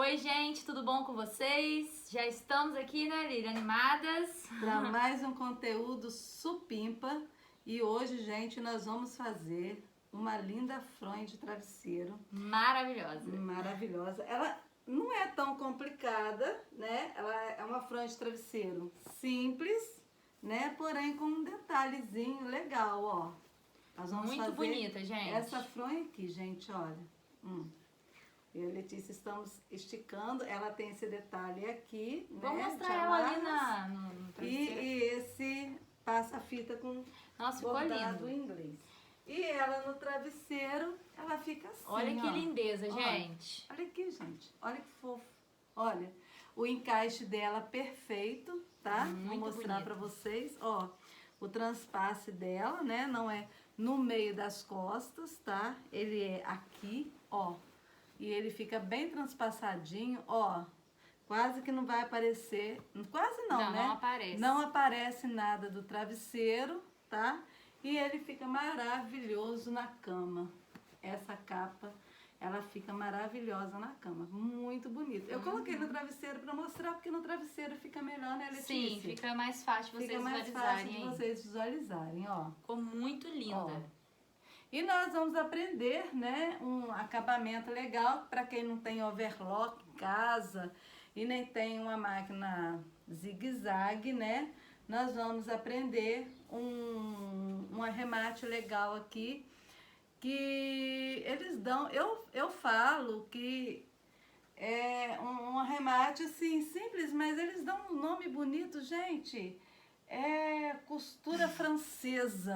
Oi, gente, tudo bom com vocês? Já estamos aqui, né, Lília, animadas? Para mais um conteúdo supimpa. E hoje, gente, nós vamos fazer uma linda fronha de travesseiro. Maravilhosa. Maravilhosa. Ela não é tão complicada, né? Ela é uma fronha de travesseiro simples, né? Porém com um detalhezinho legal, ó. Nós vamos Muito fazer bonita, gente. essa fronha aqui, gente, olha. Eu e a Letícia estamos esticando. Ela tem esse detalhe aqui, Vou né? mostrar de ela ali amarras. no travesseiro. E esse passa-fita com Nossa, ficou bordado lindo. em inglês. E ela no travesseiro, ela fica assim, Olha que ó. lindeza, Ó, gente. olha aqui, gente. Olha que fofo. Olha, o encaixe dela perfeito, tá? Vou Muito mostrar bonito. pra vocês, ó. O transpasse dela, né? Não é no meio das costas, tá? Ele é aqui, ó. E ele fica bem transpassadinho, ó. Quase que não vai aparecer, quase não, né? Não aparece. Não aparece nada do travesseiro, tá? E ele fica maravilhoso na cama. Essa capa, ela fica maravilhosa na cama. Muito bonita. Eu coloquei no travesseiro pra mostrar, porque no travesseiro fica melhor, né, Letícia? Sim, fica mais fácil vocês Fica mais visualizarem fácil de aí. vocês visualizarem, ó. Ficou muito linda. Ó. E nós vamos aprender, né, um acabamento legal para quem não tem overlock em casa e nem tem uma máquina zigue-zague, né? Nós vamos aprender um arremate legal aqui que eles dão. Eu falo que é um arremate assim simples, mas eles dão um nome bonito, gente. É costura francesa.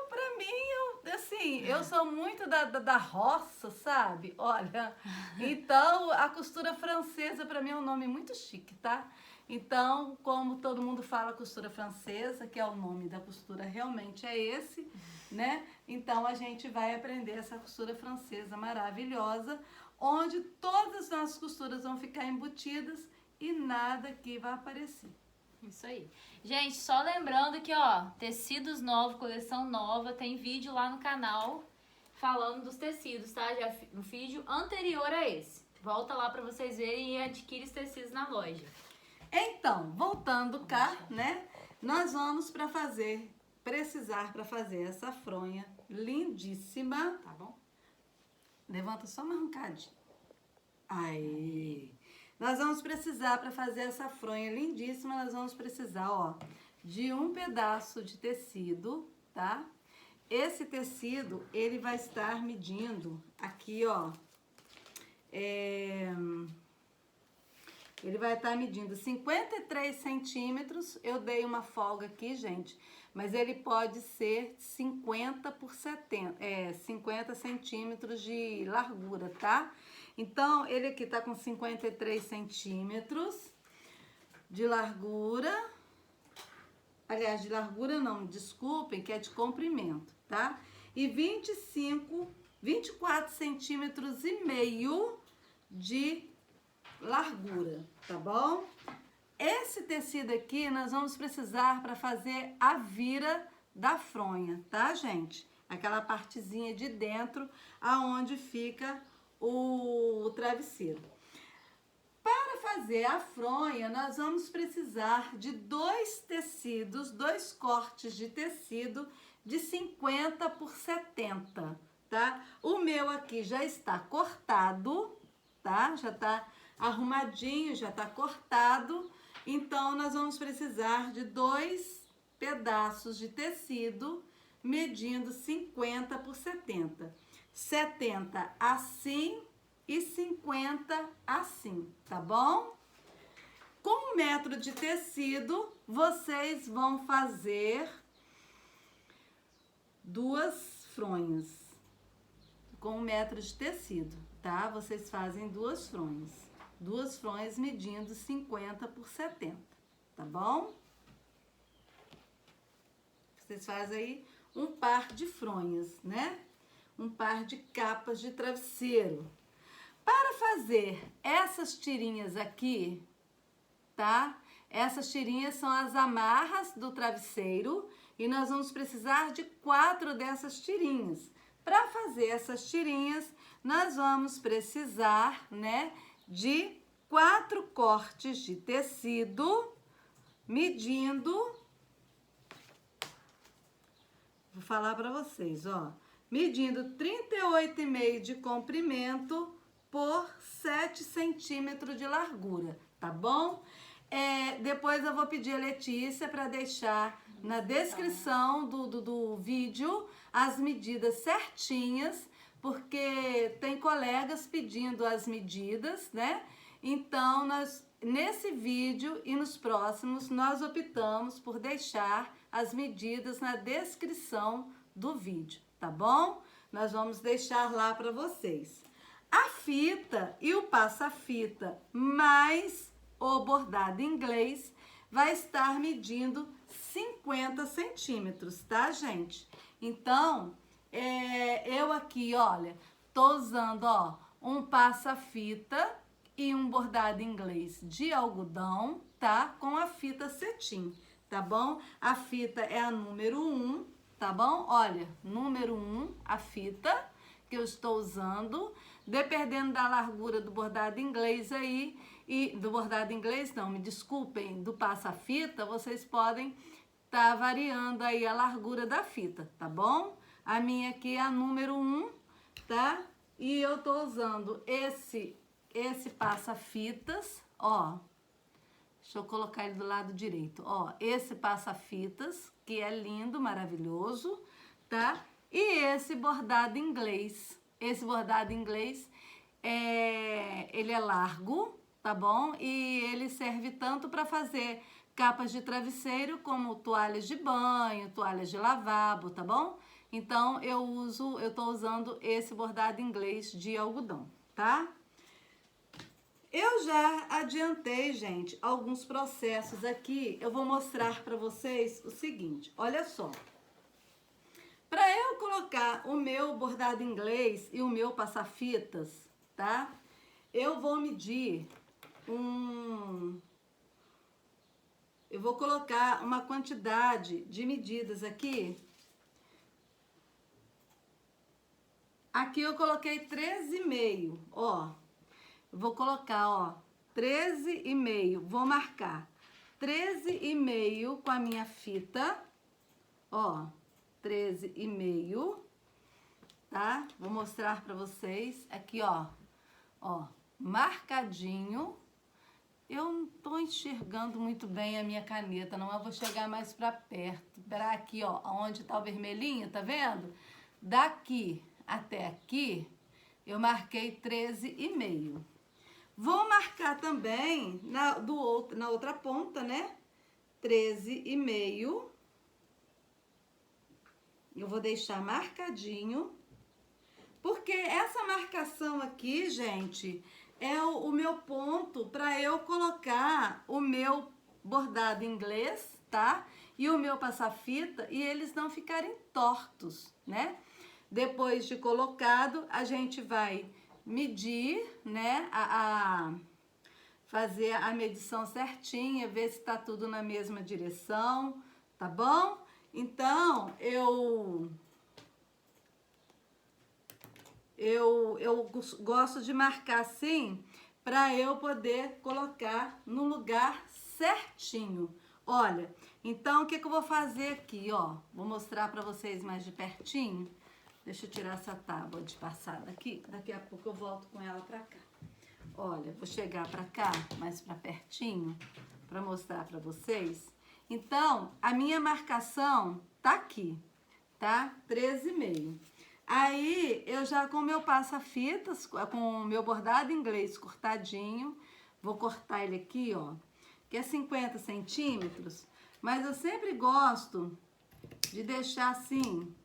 Pra mim, assim, eu sou muito da roça, sabe? Olha, então a costura francesa pra mim é um nome muito chique, tá? Então, como todo mundo fala costura francesa, que é o nome da costura, realmente é esse, né? Então a gente vai aprender essa costura francesa maravilhosa, onde todas as nossas costuras vão ficar embutidas e nada aqui vai aparecer. Isso aí. Gente, só lembrando que, ó, tecidos novos, coleção nova, tem vídeo lá no canal falando dos tecidos, tá? Já um vídeo anterior a esse. Volta lá pra vocês verem e adquire os tecidos na loja. Então, voltando cá, né? Nós vamos precisar para fazer essa fronha lindíssima, tá bom? Levanta só uma arrancadinha. Aí. Nós vamos precisar, para fazer essa fronha lindíssima, nós vamos precisar, ó, de um pedaço de tecido, tá? Esse tecido, ele vai estar medindo aqui, ó, ele vai estar medindo 53 centímetros. Eu dei uma folga aqui, gente, mas ele pode ser 50 por 70, 50 centímetros de largura, tá? Então, ele aqui tá com 53 centímetros de largura. Aliás, de largura não, desculpem, que é de comprimento, tá? E 24 centímetros e meio de largura, tá bom? Esse tecido aqui nós vamos precisar para fazer a vira da fronha, tá, gente? Aquela partezinha de dentro aonde fica o travesseiro. Para fazer a fronha, nós vamos precisar de dois cortes de tecido de 50 por 70, tá? O meu aqui já está cortado, tá? Já tá arrumadinho, já tá cortado. Então, nós vamos precisar de dois pedaços de tecido medindo 50 por 70. 70 assim e 50 assim, tá bom? Com 1 metro de tecido, vocês vão fazer 2 fronhas. Com 1 metro de tecido, tá? Vocês fazem 2 fronhas. 2 fronhas medindo 50 por 70, tá bom? Vocês fazem aí um par de fronhas, né? Um par de capas de travesseiro. Para fazer essas tirinhas aqui, tá? Essas tirinhas são as amarras do travesseiro e nós vamos precisar de 4 dessas tirinhas. Para fazer essas tirinhas, nós vamos precisar, né, de 4 cortes de tecido, medindo, vou falar para vocês, ó, medindo 38,5 de comprimento por 7 centímetros de largura, tá bom? Depois eu vou pedir a Letícia para deixar na descrição do vídeo as medidas certinhas, porque tem colegas pedindo as medidas, né? Então, nesse vídeo e nos próximos, nós optamos por deixar as medidas na descrição do vídeo, tá bom? Nós vamos deixar lá para vocês. A fita e o passa-fita mais o bordado inglês vai estar medindo 50 centímetros, tá, gente? Então, eu aqui, olha, tô usando, ó, um passa-fita e um bordado inglês de algodão, tá? Com a fita cetim, tá bom? A fita é a número 1, tá bom? Olha, número 1, a fita que eu estou usando, dependendo da largura do bordado inglês aí, e do bordado inglês não, me desculpem, do passa-fita, vocês podem tá variando aí a largura da fita, tá bom? A minha aqui é a número 1, tá? E eu tô usando esse passa-fitas, ó. Deixa eu colocar ele do lado direito, ó. Esse passa-fitas, que é lindo, maravilhoso, tá? E esse bordado inglês. Esse bordado inglês, ele é largo, tá bom? E ele serve tanto para fazer capas de travesseiro como toalhas de banho, toalhas de lavabo, tá bom? Então, eu tô usando esse bordado inglês de algodão, tá? Eu já adiantei, gente, alguns processos aqui. Eu vou mostrar para vocês o seguinte, olha só. Para eu colocar o meu bordado inglês e o meu passa-fitas, tá? Eu vou medir eu vou colocar uma quantidade de medidas aqui. Aqui eu coloquei 13,5, ó. Vou colocar, ó, 13,5. Vou marcar 13,5 com a minha fita, ó, 13,5, tá? Vou mostrar pra vocês aqui, ó, marcadinho. Eu não tô enxergando muito bem a minha caneta, não. Eu vou chegar mais pra perto. Pra aqui, ó, onde tá o vermelhinho, tá vendo? Daqui até aqui, eu marquei 13,5. Vou marcar também na outra ponta, né? 13,5. Eu vou deixar marcadinho. Porque essa marcação aqui, gente, é o meu ponto para eu colocar o meu bordado inglês, tá? E o meu passa-fita, e eles não ficarem tortos, né? Depois de colocado, a gente vai medir, né? Fazer a medição certinha, ver se tá tudo na mesma direção, tá bom? Então, eu gosto de marcar assim, para eu poder colocar no lugar certinho. Olha, então o que eu vou fazer aqui, ó? Vou mostrar para vocês mais de pertinho. Deixa eu tirar essa tábua de passada aqui, daqui a pouco eu volto com ela para cá. Olha, vou chegar para cá, mais para pertinho, para mostrar para vocês. Então, a minha marcação tá aqui, tá? 13,5. Aí, eu já com o meu passa-fitas, com o meu bordado inglês cortadinho, vou cortar ele aqui, ó, que é 50 centímetros, mas eu sempre gosto de deixar assim,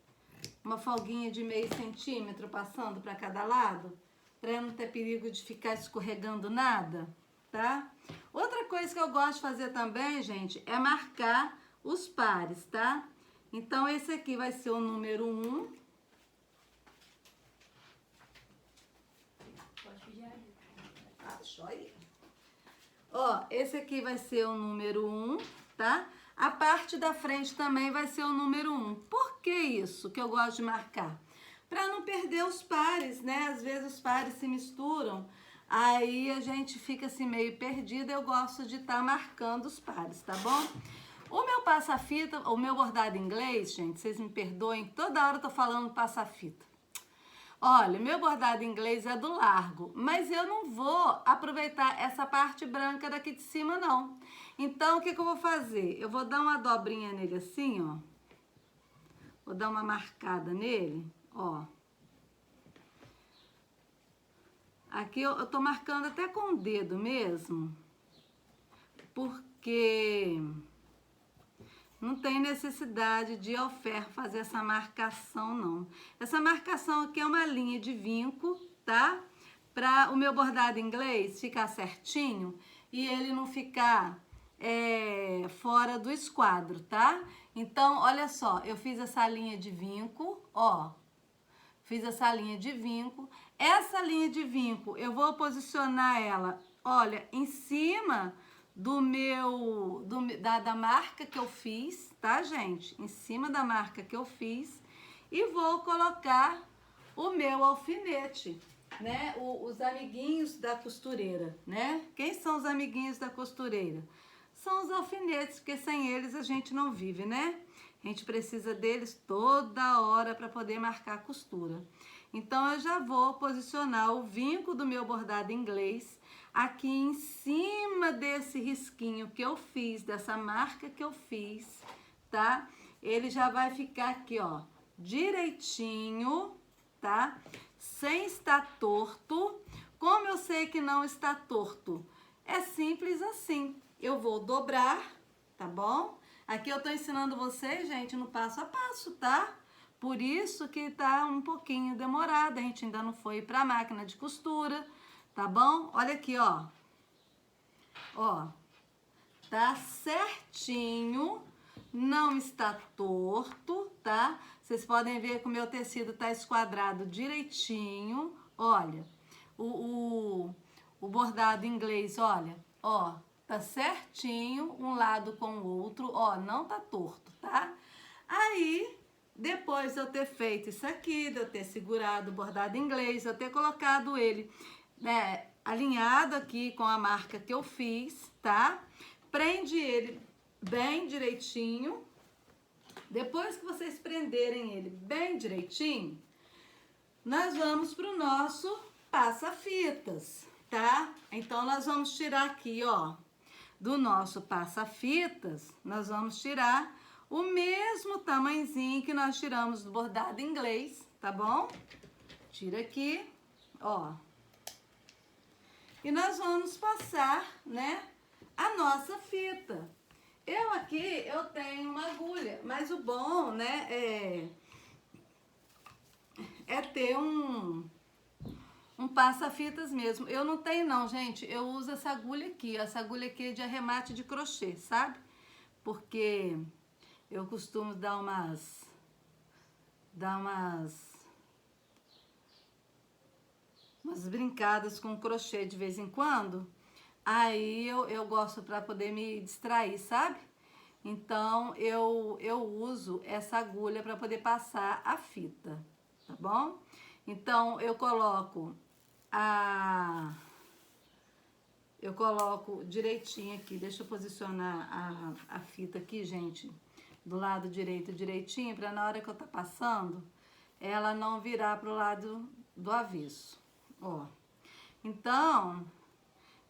uma folguinha de meio centímetro passando para cada lado, para não ter perigo de ficar escorregando nada, tá? Outra coisa que eu gosto de fazer também, gente, é marcar os pares, tá? Então, esse aqui vai ser o número 1. Ó, esse aqui vai ser o número 1, tá? A parte da frente também vai ser o número 1. Por que isso que eu gosto de marcar? Para não perder os pares, né? Às vezes os pares se misturam. aí a gente fica assim meio perdida. Eu gosto de estar marcando os pares, tá bom? O meu passa-fita, o meu bordado inglês, gente, vocês me perdoem, toda hora eu tô falando passa-fita. Olha, meu bordado inglês é do largo, mas eu não vou aproveitar essa parte branca daqui de cima, não. Então, o que eu vou fazer? Eu vou dar uma dobrinha nele assim, ó. Vou dar uma marcada nele, ó. Aqui eu tô marcando até com o dedo mesmo, porque não tem necessidade de ao ferro fazer essa marcação, não. Essa marcação aqui é uma linha de vinco, tá? Para o meu bordado inglês ficar certinho e ele não ficar fora do esquadro, tá? Então, olha só, eu fiz essa linha de vinco, ó. Fiz essa linha de vinco. Essa linha de vinco, eu vou posicionar ela, olha, em cima da marca que eu fiz, tá, gente? Em cima da marca que eu fiz. E vou colocar o meu alfinete, né? Os amiguinhos da costureira, né? Quem são os amiguinhos da costureira? São os alfinetes, porque sem eles a gente não vive, né? A gente precisa deles toda hora para poder marcar a costura. Então, eu já vou posicionar o vinco do meu bordado inglês aqui em cima desse risquinho que eu fiz, dessa marca que eu fiz, tá? Ele já vai ficar aqui, ó, direitinho, tá? Sem estar torto. Como eu sei que não está torto? É simples assim. Eu vou dobrar, tá bom? Aqui eu tô ensinando vocês, gente, no passo a passo, tá? Por isso que tá um pouquinho demorado, a gente ainda não foi pra máquina de costura, tá bom? Olha aqui, ó. Ó, tá certinho, não está torto, tá? Vocês podem ver que o meu tecido tá esquadrado direitinho. Olha, o bordado inglês, olha, ó, tá certinho, um lado com o outro, ó, não tá torto, tá? Aí, depois de eu ter feito isso aqui, de eu ter segurado o bordado inglês, de eu ter colocado ele, né, alinhado aqui com a marca que eu fiz, tá? Prende ele bem direitinho. Depois que vocês prenderem ele bem direitinho, nós vamos pro nosso passa-fitas, tá? Então, nós vamos tirar aqui, ó, do nosso passa-fitas, nós vamos tirar o mesmo tamanhozinho que nós tiramos do bordado inglês, tá bom? Tira aqui, ó. E nós vamos passar, né, a nossa fita. Eu tenho uma agulha, mas o bom, né, é ter um passa-fitas mesmo. Eu não tenho não, gente. Eu uso essa agulha aqui. Essa agulha aqui é de arremate de crochê, sabe? Porque eu costumo dar umas brincadas com crochê de vez em quando. Aí eu gosto para poder me distrair, sabe? Então eu uso essa agulha para poder passar a fita, tá bom? Então eu coloco direitinho aqui. Deixa eu posicionar a fita aqui, gente, do lado direito direitinho, para na hora que eu tá passando, ela não virar pro lado do avesso, ó. Então,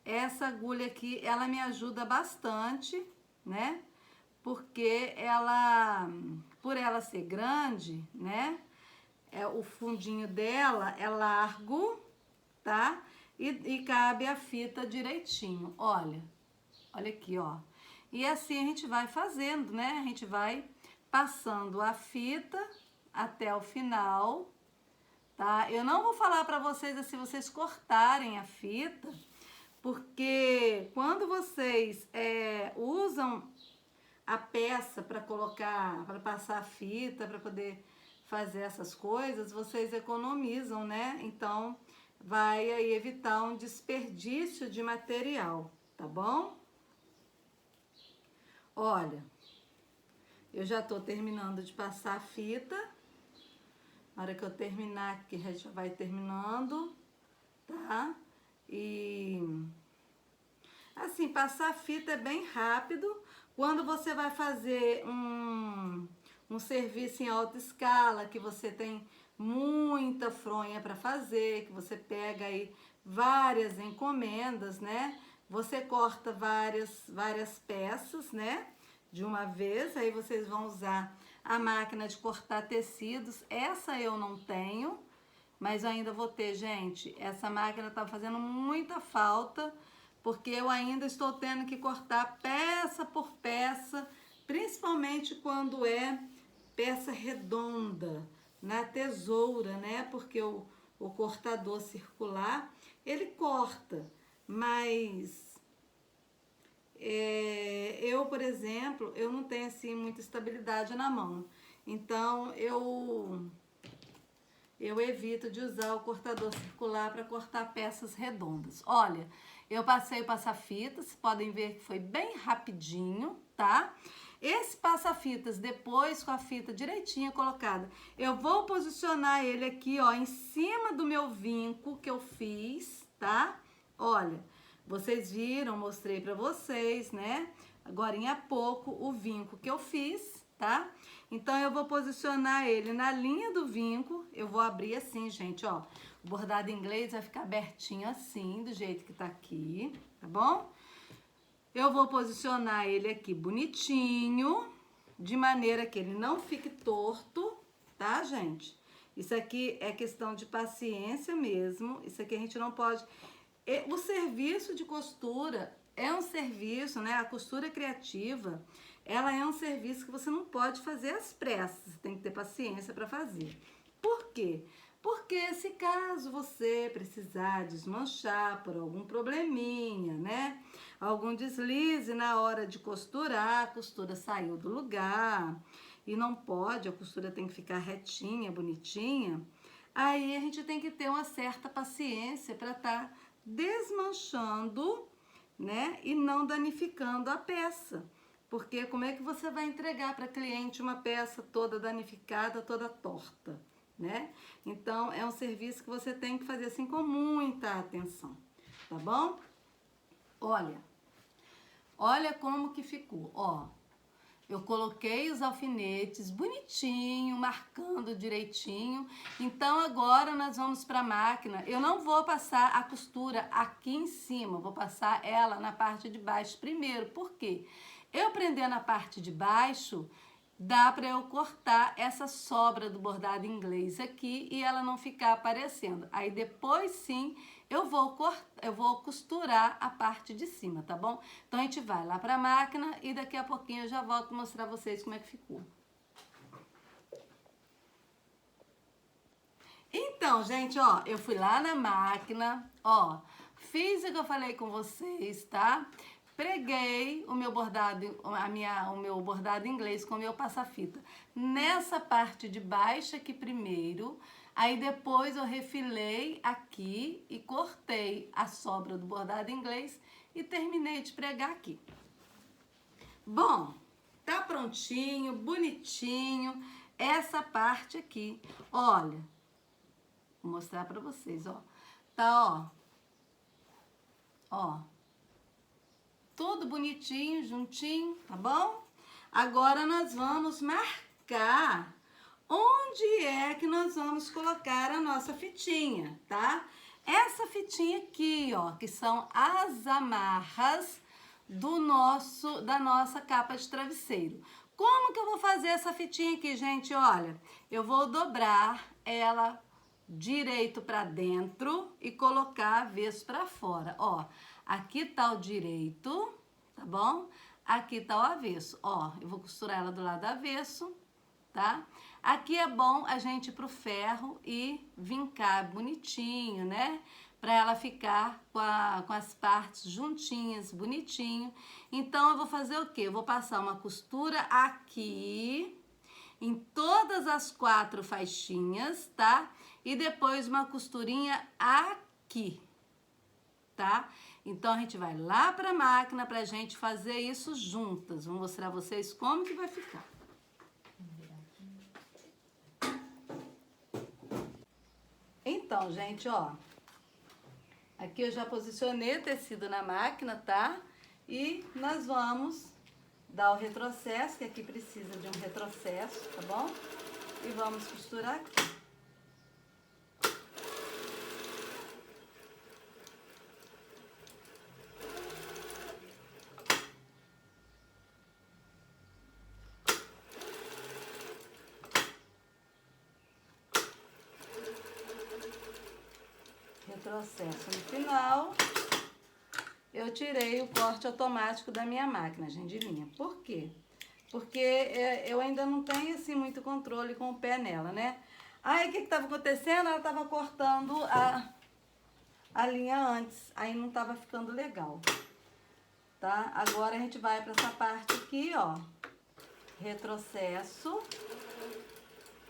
essa agulha aqui, ela me ajuda bastante, né? Porque por ela ser grande, né? O fundinho dela é largo, tá? E cabe a fita direitinho, olha aqui, ó. E assim a gente vai fazendo, né? A gente vai passando a fita até o final, tá? Eu não vou falar pra vocês assim, vocês cortarem a fita, porque quando vocês usam a peça para colocar, para passar a fita, para poder fazer essas coisas, vocês economizam, né? Então, vai aí evitar um desperdício de material, tá bom? Olha, eu já tô terminando de passar a fita. Na hora que eu terminar aqui, já vai terminando, tá? E passar fita é bem rápido. Quando você vai fazer um serviço em alta escala, que você tem muita fronha para fazer, que você pega aí várias encomendas, né? Você corta várias peças, né? De uma vez, aí vocês vão usar a máquina de cortar tecidos. Essa eu não tenho, mas eu ainda vou ter, gente. Essa máquina tá fazendo muita falta, porque eu ainda estou tendo que cortar peça por peça, principalmente quando é peça redonda, na tesoura, né? Porque o cortador circular, ele corta, mas eu, por exemplo, eu não tenho assim muita estabilidade na mão. Então, eu evito de usar o cortador circular para cortar peças redondas. Olha, eu passei o passa-fitas, podem ver que foi bem rapidinho, tá? Esse passa-fitas, depois com a fita direitinha colocada, eu vou posicionar ele aqui, ó, em cima do meu vinco que eu fiz, tá? Olha, vocês viram, mostrei pra vocês, né? Agorinha há pouco o vinco que eu fiz, tá? Então, eu vou posicionar ele na linha do vinco. Eu vou abrir assim, gente, ó. O bordado inglês vai ficar abertinho assim, do jeito que tá aqui, tá bom? Eu vou posicionar ele aqui bonitinho, de maneira que ele não fique torto, tá, gente? Isso aqui é questão de paciência mesmo. Isso aqui a gente não pode... O serviço de costura é um serviço, né? A costura criativa, ela é um serviço que você não pode fazer às pressas. Você tem que ter paciência para fazer. Por quê? Porque se caso você precisar desmanchar por algum probleminha, né? Algum deslize na hora de costurar, a costura saiu do lugar e não pode, a costura tem que ficar retinha, bonitinha. Aí a gente tem que ter uma certa paciência para estar desmanchando, né? E não danificando a peça. Porque como é que você vai entregar para cliente uma peça toda danificada, toda torta, né? Então, é um serviço que você tem que fazer assim com muita atenção, tá bom? Olha como que ficou, ó. Eu coloquei os alfinetes bonitinho, marcando direitinho. Então, agora nós vamos para a máquina. Eu não vou passar a costura aqui em cima, vou passar ela na parte de baixo primeiro. Por quê? Eu prender na parte de baixo, dá para eu cortar essa sobra do bordado inglês aqui e ela não ficar aparecendo. Aí depois sim, eu vou costurar a parte de cima, tá bom? Então a gente vai lá para a máquina e daqui a pouquinho eu já volto a mostrar vocês como é que ficou. Então, gente, ó, eu fui lá na máquina, ó, fiz o que eu falei com vocês, tá? Preguei o meu bordado, o meu bordado inglês com o meu passa-fita nessa parte de baixo aqui primeiro, aí depois eu refilei aqui e cortei a sobra do bordado inglês e terminei de pregar aqui. Bom, tá prontinho, bonitinho, essa parte aqui, olha, vou mostrar pra vocês, ó, tá, ó. Tudo bonitinho, juntinho, tá bom? Agora nós vamos marcar onde é que nós vamos colocar a nossa fitinha, tá? Essa fitinha aqui, ó, que são as amarras da nossa capa de travesseiro. Como que eu vou fazer essa fitinha aqui, gente? Olha, eu vou dobrar ela direito para dentro e colocar avesso para fora, ó. Aqui tá o direito, tá bom? Aqui tá o avesso, ó. Eu vou costurar ela do lado avesso, tá? Aqui é bom a gente ir pro ferro e vincar bonitinho, né? Pra ela ficar com as partes juntinhas, bonitinho. Então, eu vou fazer o quê? Eu vou passar uma costura aqui, em todas as 4 faixinhas, tá? E depois uma costurinha aqui, tá? Então, a gente vai lá pra máquina pra gente fazer isso juntas. Vou mostrar a vocês como que vai ficar. Então, gente, ó. Aqui eu já posicionei o tecido na máquina, tá? E nós vamos dar o retrocesso, que aqui precisa de um retrocesso, tá bom? E vamos costurar aqui. Retrocesso no final. Eu tirei o corte automático da minha máquina, gente, de linha. Por quê? Porque eu ainda não tenho, assim, muito controle com o pé nela, né? Aí, o que estava acontecendo? Ela estava cortando a linha antes. Aí, não estava ficando legal, tá? Agora, a gente vai para essa parte aqui, ó. Retrocesso.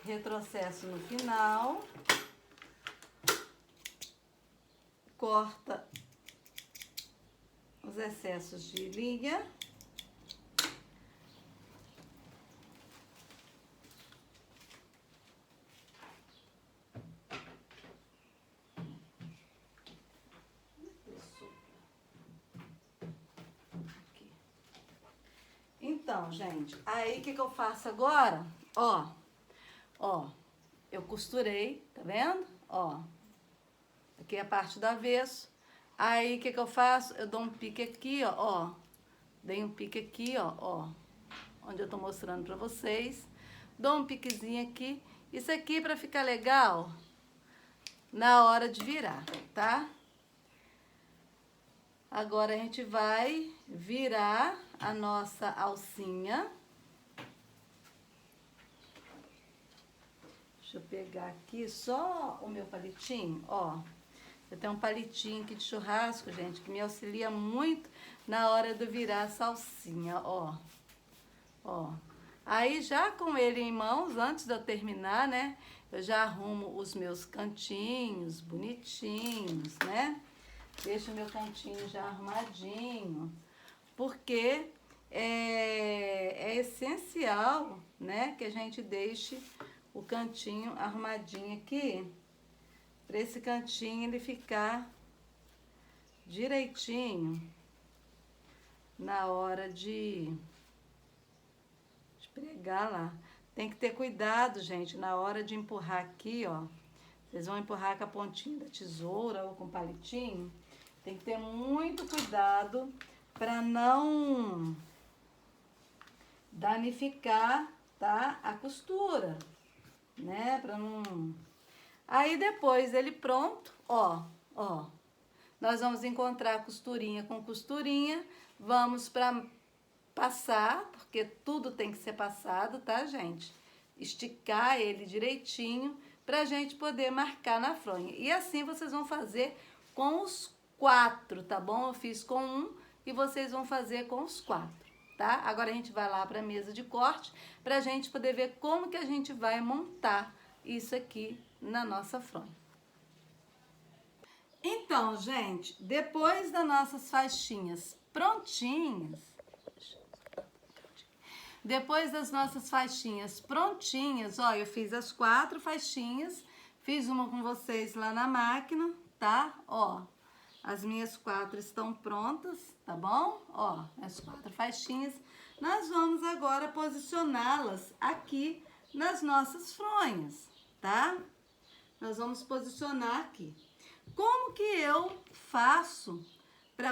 Retrocesso no final. Corta os excessos de linha. Então, gente, aí o que eu faço agora? Ó, eu costurei, tá vendo? Ó, aqui é a parte do avesso. Aí, o que eu faço? Eu dou um pique aqui, ó. Dei um pique aqui, ó. Onde eu tô mostrando pra vocês. Dou um piquezinho aqui. Isso aqui pra ficar legal na hora de virar, tá? Agora, a gente vai virar a nossa alcinha. Deixa eu pegar aqui só o meu palitinho, ó. Eu tenho um palitinho aqui de churrasco, gente, que me auxilia muito na hora de virar a salsinha, ó. Ó. Aí, já com ele em mãos, antes de eu terminar, né, eu já arrumo os meus cantinhos bonitinhos, né? Deixo o meu cantinho já arrumadinho, porque é essencial, né, que a gente deixe o cantinho arrumadinho aqui, para esse cantinho ele ficar direitinho na hora de pregar lá. Tem que ter cuidado, gente, na hora de empurrar aqui, ó. Vocês vão empurrar com a pontinha da tesoura ou com o palitinho. Tem que ter muito cuidado para não danificar, tá? A costura, né? Para não... Aí, depois ele pronto, ó. Nós vamos encontrar costurinha com costurinha. Vamos para passar, porque tudo tem que ser passado, tá, gente? Esticar ele direitinho pra gente poder marcar na fronha. E assim vocês vão fazer com os 4, tá bom? Eu fiz com um e vocês vão fazer com os 4, tá? Agora a gente vai lá pra mesa de corte pra gente poder ver como que a gente vai montar isso aqui na nossa fronha. Então, gente, depois das nossas faixinhas prontinhas, ó, eu fiz as 4 faixinhas, fiz uma com vocês lá na máquina, tá? Ó, as minhas 4 estão prontas, tá bom? Ó, as 4 faixinhas. Nós vamos agora posicioná-las aqui nas nossas fronhas, tá? Nós vamos posicionar aqui. Como que eu faço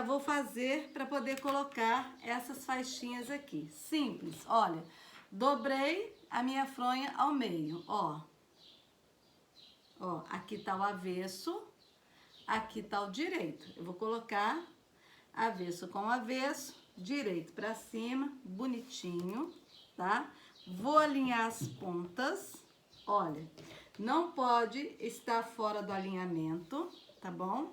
vou fazer para poder colocar essas faixinhas aqui? Simples, olha, dobrei a minha fronha ao meio, ó. Ó, aqui tá o avesso, aqui tá o direito. Eu vou colocar avesso com avesso, direito para cima, bonitinho, tá? Vou alinhar as pontas, olha, não pode estar fora do alinhamento, tá bom?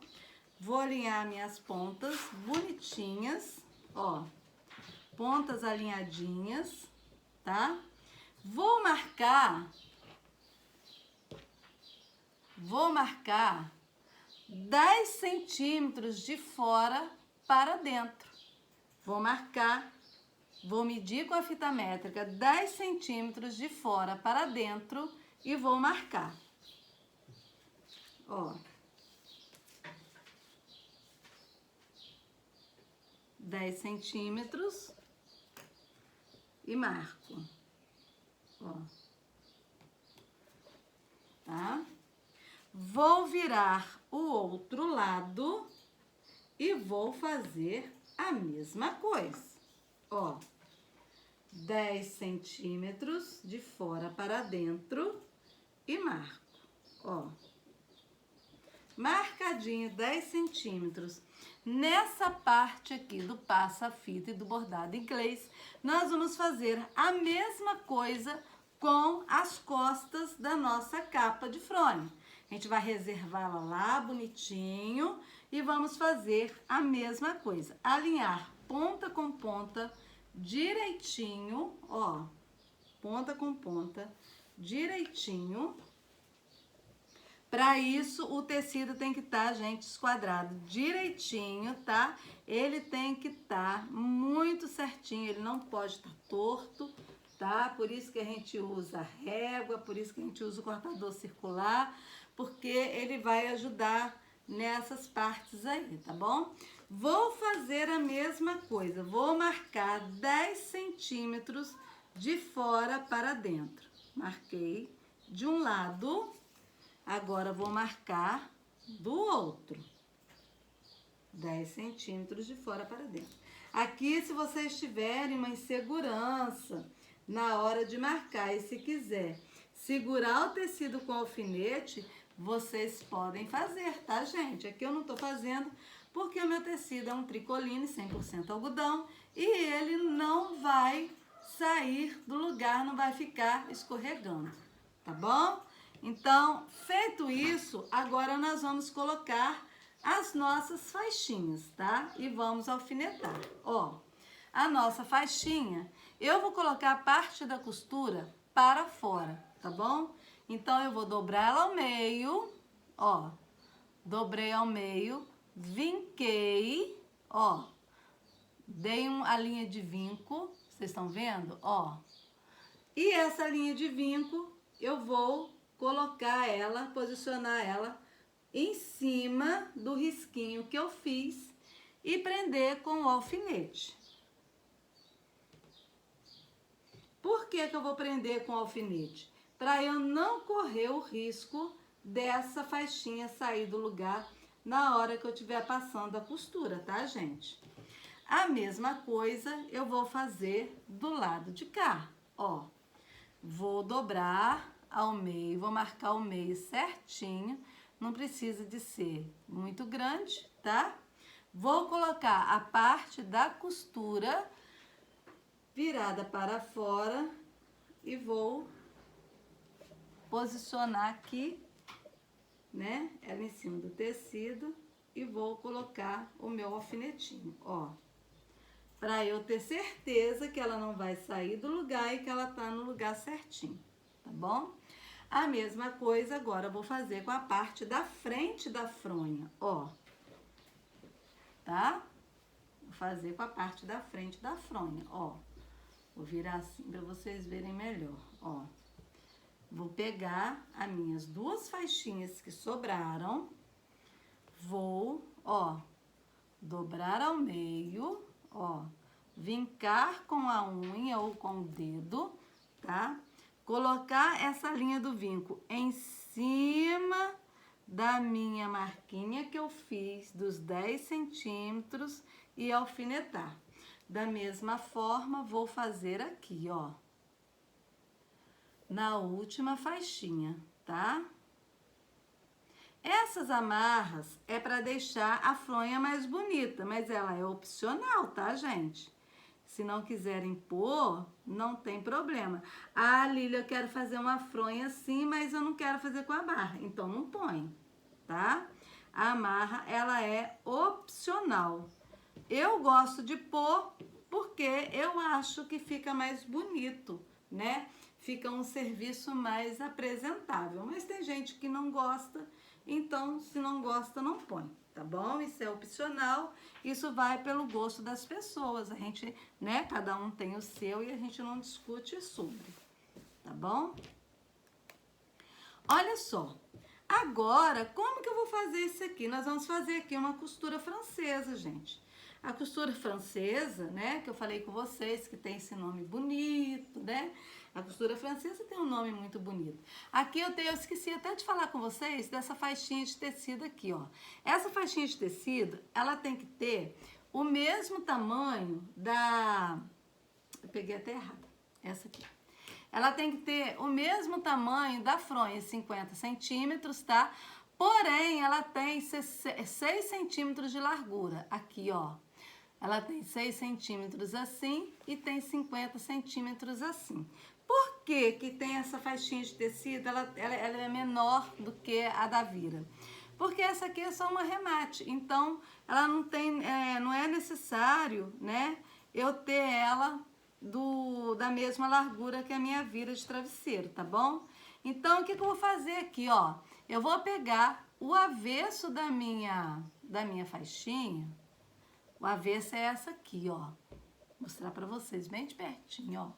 Vou alinhar minhas pontas bonitinhas, ó, pontas alinhadinhas, tá? Vou marcar 10 centímetros de fora para dentro. Vou medir com a fita métrica 10 centímetros de fora para dentro e vou marcar, ó. 10 centímetros e marco. Ó. Tá? Vou virar o outro lado e vou fazer a mesma coisa. Ó, 10 centímetros de fora para dentro e marco. Ó, marcadinho 10 centímetros. Nessa parte aqui do passa-fita e do bordado inglês, nós vamos fazer a mesma coisa com as costas da nossa capa de fronha. A gente vai reservá-la lá bonitinho e vamos fazer a mesma coisa. Alinhar ponta com ponta direitinho, ó. Ponta com ponta direitinho. Para isso, o tecido tem que estar, gente, esquadrado direitinho, tá? Ele tem que estar muito certinho, ele não pode estar torto, tá? Por isso que a gente usa régua, por isso que a gente usa o cortador circular, porque ele vai ajudar nessas partes aí, tá bom? Vou fazer a mesma coisa, vou marcar 10 centímetros de fora para dentro. Marquei de um lado, agora vou marcar do outro. 10 centímetros de fora para dentro. Aqui, se vocês tiverem uma insegurança na hora de marcar e se quiser segurar o tecido com alfinete, vocês podem fazer, tá, gente? Aqui eu não tô fazendo porque o meu tecido é um tricoline 100% algodão e ele não vai sair do lugar, não vai ficar escorregando, tá bom? Então, feito isso, agora nós vamos colocar as nossas faixinhas, tá? E vamos alfinetar. Ó, a nossa faixinha, eu vou colocar a parte da costura para fora, tá bom? Então, eu vou dobrar ela ao meio, ó. Dobrei ao meio, vinquei, ó. Dei a linha de vinco, vocês estão vendo? Ó. E essa linha de vinco, eu vou colocar ela, posicionar ela em cima do risquinho que eu fiz e prender com o alfinete. Por que que eu vou prender com o alfinete? Para eu não correr o risco dessa faixinha sair do lugar na hora que eu estiver passando a costura, tá, gente? A mesma coisa eu vou fazer do lado de cá, ó. Vou dobrar ao meio, vou marcar o meio certinho, não precisa de ser muito grande, tá? Vou colocar a parte da costura virada para fora e vou posicionar aqui, né, ela em cima do tecido e vou colocar o meu alfinetinho, ó. Pra eu ter certeza que ela não vai sair do lugar e que ela tá no lugar certinho, tá bom? A mesma coisa agora eu vou fazer com a parte da frente da fronha, ó. Tá? Vou fazer com a parte da frente da fronha, ó. Vou virar assim pra vocês verem melhor, ó. Vou pegar as minhas duas faixinhas que sobraram, vou, ó, dobrar ao meio, ó, vincar com a unha ou com o dedo, tá? Colocar essa linha do vinco em cima da minha marquinha que eu fiz dos 10 centímetros e alfinetar. Da mesma forma, vou fazer aqui, ó, na última faixinha, tá? Essas amarras é para deixar a fronha mais bonita, mas ela é opcional, tá, gente? Se não quiserem pôr, não tem problema. Ah, Lília, eu quero fazer uma fronha assim, mas eu não quero fazer com a amarra. Então, não põe, tá? A amarra, ela é opcional. Eu gosto de pôr porque eu acho que fica mais bonito, né? Fica um serviço mais apresentável. Mas tem gente que não gosta, então, se não gosta, não põe, tá bom? Isso é opcional, isso vai pelo gosto das pessoas. A gente, né, cada um tem o seu e a gente não discute sobre, tá bom? Olha só, Agora, como que eu vou fazer isso aqui? Nós vamos fazer aqui uma costura francesa, gente. A costura francesa, né, que eu falei com vocês, que tem esse nome bonito, né? A costura francesa tem um nome muito bonito. Aqui eu esqueci até de falar com vocês dessa faixinha de tecido aqui, ó. Essa faixinha de tecido, ela tem que ter o mesmo tamanho da... Eu peguei até errado. Essa aqui. Ela tem que ter o mesmo tamanho da fronha, 50 centímetros, tá? Porém, ela tem 6 centímetros de largura. Aqui, ó. Ela tem 6 centímetros assim e tem 50 centímetros assim. Por que que tem essa faixinha de tecido? Ela é menor do que a da Vira. Porque essa aqui é só uma remate. Então, ela não tem, não é necessário, né, eu ter ela da mesma largura que a minha Vira de travesseiro, tá bom? Então, o que que eu vou fazer aqui, ó? Eu vou pegar o avesso da minha faixinha. O avesso é essa aqui, ó. Vou mostrar pra vocês bem de pertinho, ó.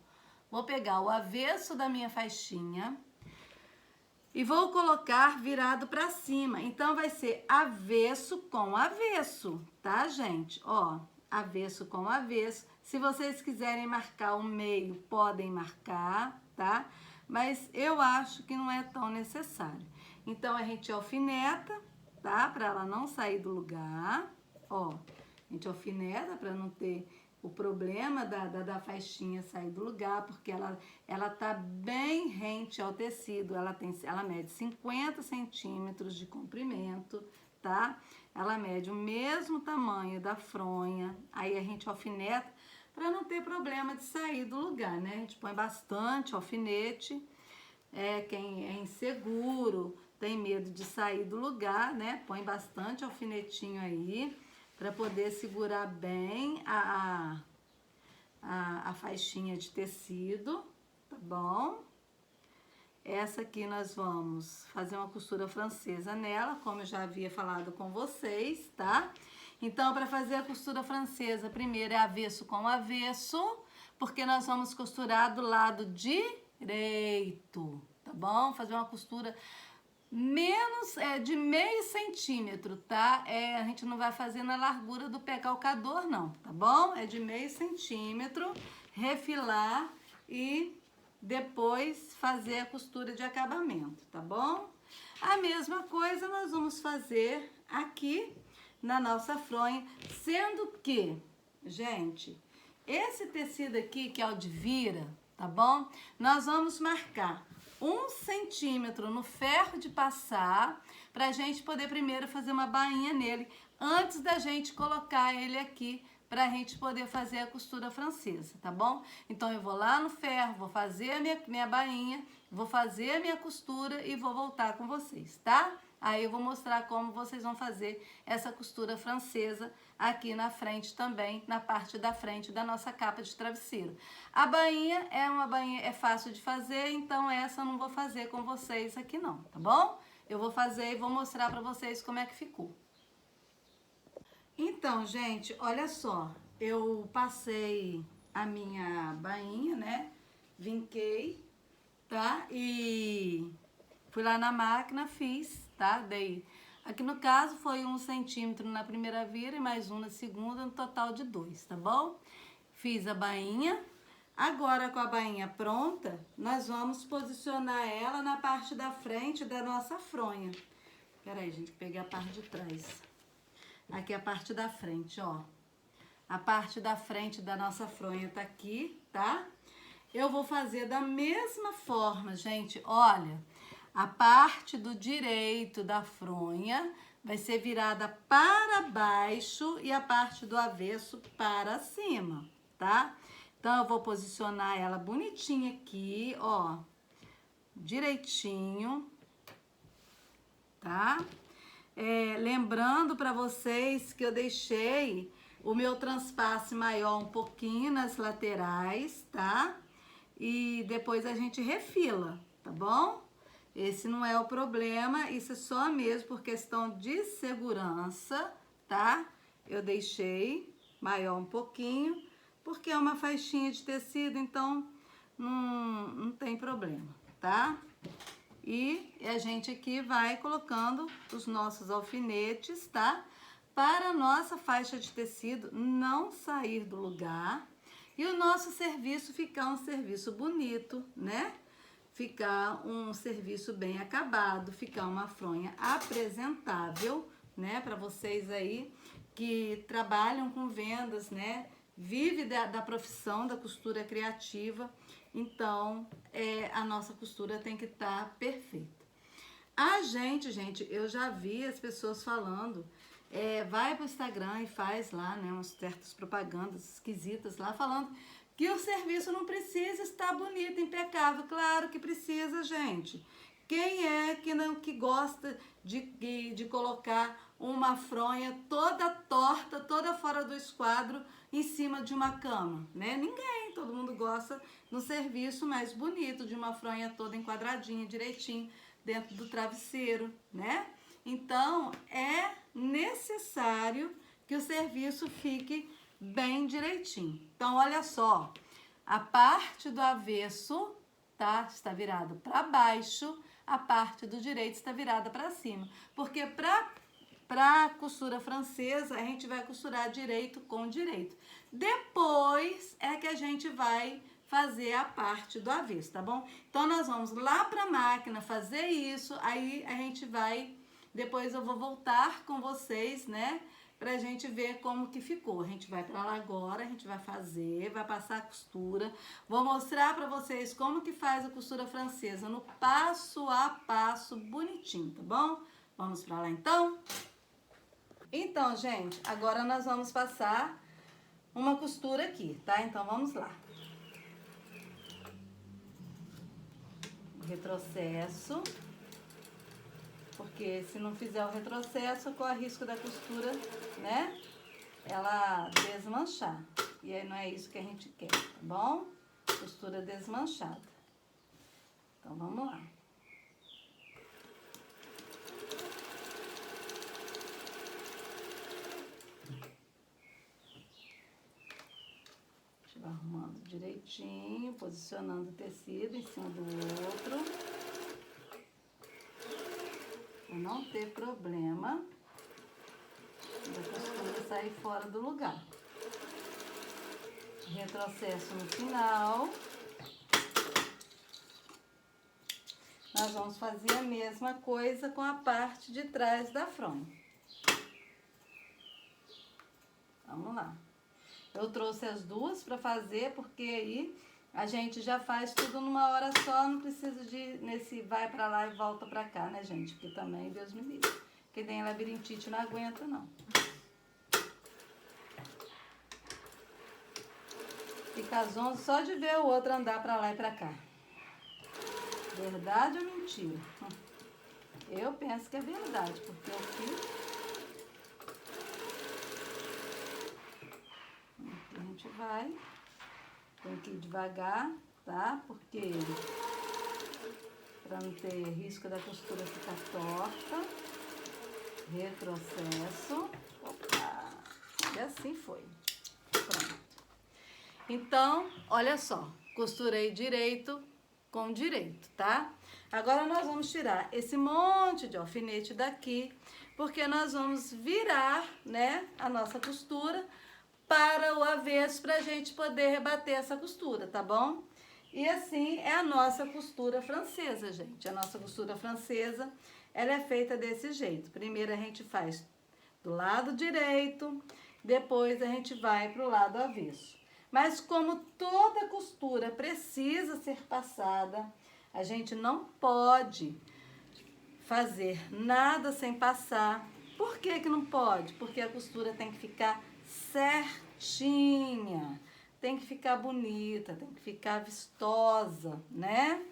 Vou pegar o avesso da minha faixinha e vou colocar virado pra cima. Então, vai ser avesso com avesso, tá, gente? Ó, avesso com avesso. Se vocês quiserem marcar o meio, podem marcar, tá? Mas eu acho que não é tão necessário. Então, a gente alfineta, tá? Pra ela não sair do lugar, ó. A gente alfineta para não ter o problema da faixinha sair do lugar, porque ela tá bem rente ao tecido, ela mede 50 centímetros de comprimento, tá? Ela mede o mesmo tamanho da fronha, aí a gente alfineta para não ter problema de sair do lugar, né? A gente põe bastante alfinete, quem é inseguro, tem medo de sair do lugar, né? Põe bastante alfinetinho aí, para poder segurar bem a faixinha de tecido, tá bom? Essa aqui nós vamos fazer uma costura francesa nela, como eu já havia falado com vocês, tá? Então, para fazer a costura francesa, primeiro é avesso com avesso, porque nós vamos costurar do lado direito, tá bom? Fazer uma costura menos de meio centímetro, tá? A gente não vai fazer na largura do pé calcador, não, tá bom? É de meio centímetro, refilar e depois fazer a costura de acabamento, tá bom? A mesma coisa nós vamos fazer aqui na nossa fronha, sendo que, gente, esse tecido aqui, que é o de Vira, tá bom? Nós vamos marcar 1 centímetro no ferro de passar, pra gente poder primeiro fazer uma bainha nele, antes da gente colocar ele aqui, pra gente poder fazer a costura francesa, tá bom? Então, eu vou lá no ferro, vou fazer a minha bainha, vou fazer a minha costura e vou voltar com vocês, tá? Aí eu vou mostrar como vocês vão fazer essa costura francesa aqui na frente também, na parte da frente da nossa capa de travesseiro. A bainha é uma bainha, é fácil de fazer, então essa eu não vou fazer com vocês aqui não, tá bom? Eu vou fazer e vou mostrar pra vocês como é que ficou. Então, gente, olha só, eu passei a minha bainha, né? Vinquei, tá? E fui lá na máquina, fiz, tá? Dei. Aqui no caso foi 1 centímetro na primeira vira e mais 1 na segunda, no total de 2, tá bom? Fiz a bainha. Agora, com a bainha pronta, nós vamos posicionar ela na parte da frente da nossa fronha. Peraí, gente, peguei a parte de trás. Aqui é a parte da frente, ó. A parte da frente da nossa fronha tá aqui, tá? Eu vou fazer da mesma forma, gente, olha. A parte do direito da fronha vai ser virada para baixo e a parte do avesso para cima, tá? Então, eu vou posicionar ela bonitinha aqui, ó, direitinho, tá? Lembrando para vocês que eu deixei o meu transpasse maior um pouquinho nas laterais, tá? E depois a gente refila, tá bom? Esse não é o problema, isso é só mesmo por questão de segurança, tá? Eu deixei maior um pouquinho, porque é uma faixinha de tecido, então não tem problema, tá? E a gente aqui vai colocando os nossos alfinetes, tá? Para a nossa faixa de tecido não sair do lugar e o nosso serviço ficar um serviço bonito, né? Ficar um serviço bem acabado, ficar uma fronha apresentável, né? Para vocês aí que trabalham com vendas, né? Vive da profissão da costura criativa, então a nossa costura tem que estar perfeita. A gente, eu já vi as pessoas falando, vai pro Instagram e faz lá, né, umas certas propagandas esquisitas lá, falando que o serviço não precisa estar bonito, impecável. Claro que precisa, gente. Quem é que gosta de colocar uma fronha toda torta, toda fora do esquadro, em cima de uma cama, né? Ninguém, todo mundo gosta no serviço mais bonito, de uma fronha toda enquadradinha, direitinho, dentro do travesseiro, né? Então, é necessário que o serviço fique bem direitinho. Então, olha só, a parte do avesso, tá? Está virada para baixo, a parte do direito está virada para cima. Porque para costura francesa, a gente vai costurar direito com direito. Depois é que a gente vai fazer a parte do avesso, tá bom? Então, nós vamos lá para a máquina fazer isso, aí a gente vai... Depois eu vou voltar com vocês, né? Pra gente ver como que ficou. A gente vai pra lá agora, a gente vai fazer, vai passar a costura. Vou mostrar pra vocês como que faz a costura francesa no passo a passo, bonitinho, tá bom? Vamos pra lá então? Então, gente, agora nós vamos passar uma costura aqui, tá? Então, vamos lá. Retrocesso. Porque se não fizer o retrocesso, corre o risco da costura, né? Ela desmanchar. E aí não é isso que a gente quer, tá bom? Costura desmanchada. Então, vamos lá. Deixa eu ir arrumando direitinho, posicionando o tecido em cima do outro. Para não ter problema da costura sair fora do lugar. Retrocesso no final. Nós vamos fazer a mesma coisa com a parte de trás da fronha. Vamos lá. Eu trouxe as duas para fazer, porque aí a gente já faz tudo numa hora só, não precisa de nesse vai pra lá e volta pra cá, né, gente? Porque também, Deus me livre, quem tem labirintite não aguenta, não. Fica zonzo só de ver o outro andar pra lá e pra cá. Verdade ou mentira? Eu penso que é verdade, porque eu fiz... Aqui a gente vai... Tem que ir devagar, tá? Porque para não ter risco da costura ficar torta. Retrocesso. Opa! E assim foi. Pronto. Então, olha só. Costurei direito com direito, tá? Agora nós vamos tirar esse monte de alfinete daqui, porque nós vamos virar, né, a nossa costura para o avesso, para a gente poder rebater essa costura, tá bom? E assim é a nossa costura francesa, gente. A nossa costura francesa, ela é feita desse jeito. Primeiro a gente faz do lado direito, depois a gente vai para o lado avesso. Mas como toda costura precisa ser passada, a gente não pode fazer nada sem passar. Por que que não pode? Porque a costura tem que ficar certinha, tem que ficar bonita, tem que ficar vistosa, né?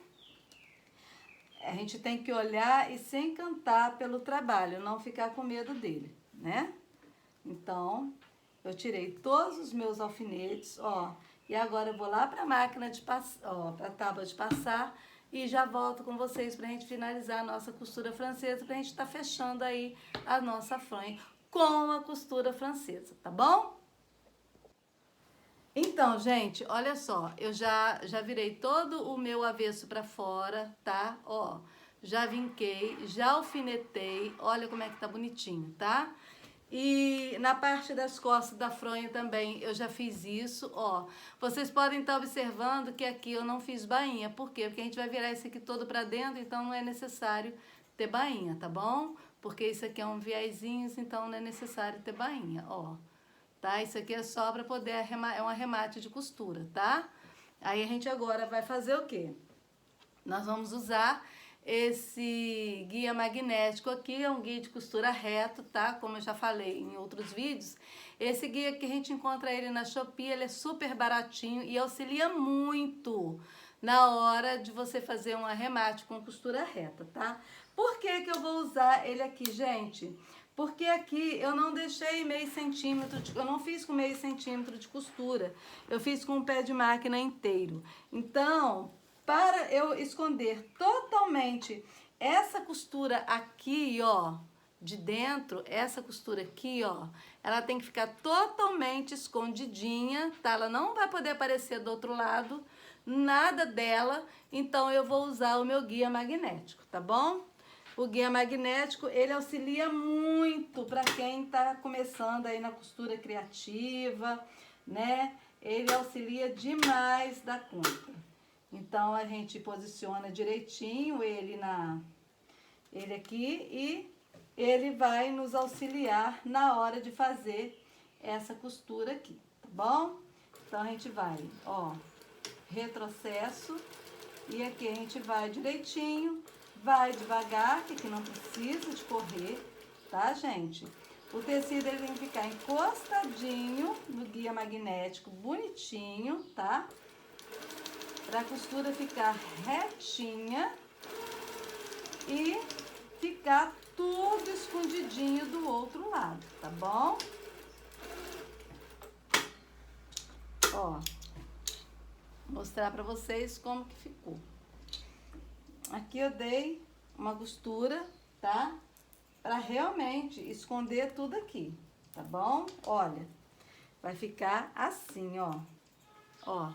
A gente tem que olhar e se encantar pelo trabalho, não ficar com medo dele, né? Então, eu tirei todos os meus alfinetes, ó, e agora eu vou lá para a máquina de passar, ó, para a tábua de passar e já volto com vocês para a gente finalizar a nossa costura francesa, para a gente estar fechando aí a nossa fronha com a costura francesa, tá bom? Então, gente, olha só, eu já virei todo o meu avesso para fora, tá? Ó, já vinquei, já alfinetei. Olha como é que tá bonitinho, tá? E na parte das costas da fronha também eu já fiz isso, ó. Vocês podem estar observando que aqui eu não fiz bainha. Por quê? Porque a gente vai virar esse aqui todo pra dentro, então não é necessário ter bainha, tá bom? Porque isso aqui é um viezinho, então não é necessário ter bainha, ó. Tá? Isso aqui é só pra poder é um arremate de costura, tá? Aí a gente agora vai fazer o quê? Nós vamos usar esse guia magnético aqui, é um guia de costura reto, tá? Como eu já falei em outros vídeos. Esse guia aqui a gente encontra ele na Shopee, ele é super baratinho e auxilia muito na hora de você fazer um arremate com costura reta, tá? Por que que eu vou usar ele aqui, gente? Porque aqui eu não deixei meio centímetro, eu não fiz com meio centímetro de costura, eu fiz com o pé de máquina inteiro. Então, para eu esconder totalmente essa costura aqui, ó, de dentro, essa costura aqui, ó, ela tem que ficar totalmente escondidinha, tá? Ela não vai poder aparecer do outro lado, nada dela, então eu vou usar o meu guia magnético, tá bom? O guia magnético, ele auxilia muito para quem tá começando aí na costura criativa, né? Ele auxilia demais da conta. Então, a gente posiciona direitinho ele aqui e ele vai nos auxiliar na hora de fazer essa costura aqui, tá bom? Então, a gente vai, ó, retrocesso e aqui a gente vai direitinho, vai devagar, que aqui não precisa de correr, tá, gente? O tecido ele tem que ficar encostadinho no guia magnético, bonitinho, tá? Para a costura ficar retinha e ficar tudo escondidinho do outro lado, tá bom? Ó, vou mostrar para vocês como que ficou. Aqui eu dei uma costura, tá? Para realmente esconder tudo aqui, tá bom? Olha, vai ficar assim, ó. Ó.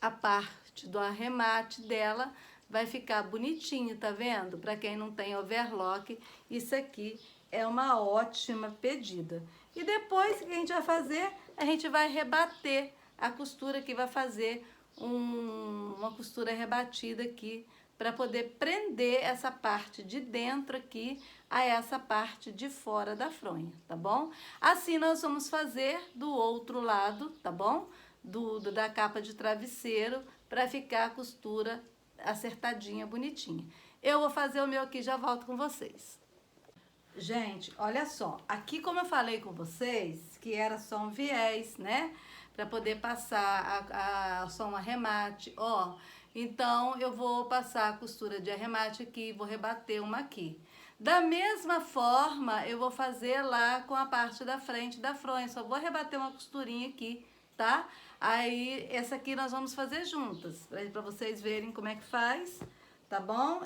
A parte do arremate dela vai ficar bonitinho, tá vendo? Para quem não tem overlock, isso aqui é uma ótima pedida. E depois, o que a gente vai fazer? A gente vai rebater a costura aqui, vai fazer uma costura rebatida aqui, para poder prender essa parte de dentro aqui a essa parte de fora da fronha, tá bom? Assim nós vamos fazer do outro lado, tá bom? Da capa de travesseiro, para ficar a costura acertadinha, bonitinha. Eu vou fazer o meu aqui, já volto com vocês. Gente, olha só, aqui como eu falei com vocês, que era só um viés, né? Para poder passar só um arremate, ó. Então, eu vou passar a costura de arremate aqui, vou rebater uma aqui. Da mesma forma, eu vou fazer lá com a parte da frente da fronha, só vou rebater uma costurinha aqui, tá? Aí, essa aqui nós vamos fazer juntas, para vocês verem como é que faz, tá bom?